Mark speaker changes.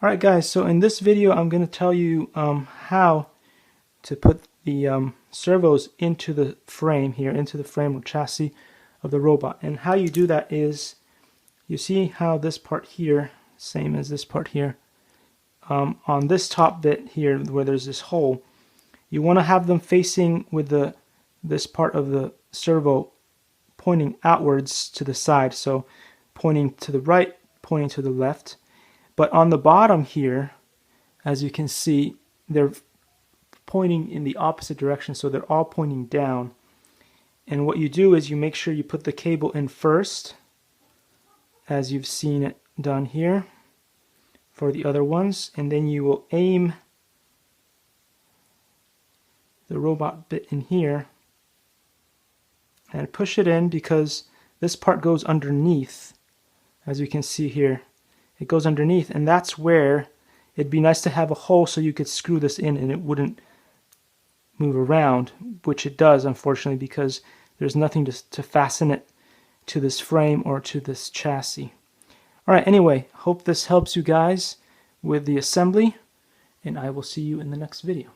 Speaker 1: Alright guys, so in this video I'm going to tell you how to put the servos into the frame here, into the frame or chassis of the robot. And how you do that is, you see how this part here, same as this part here, on this top bit here where there's this hole, you want to have them facing with this part of the servo pointing outwards to the side, so pointing to the right, pointing to the left. But on the bottom here, as you can see, they're pointing in the opposite direction, so they're all pointing down. And what you do is you make sure you put the cable in first, as you've seen it done here for the other ones, and then you will aim the robot bit in here and push it in, because this part goes underneath, as you can see here. It goes underneath, and that's where it'd be nice to have a hole so you could screw this in and it wouldn't move around, which it does, unfortunately, because there's nothing to fasten it to this frame or to this chassis. Alright, anyway, hope this helps you guys with the assembly, and I will see you in the next video.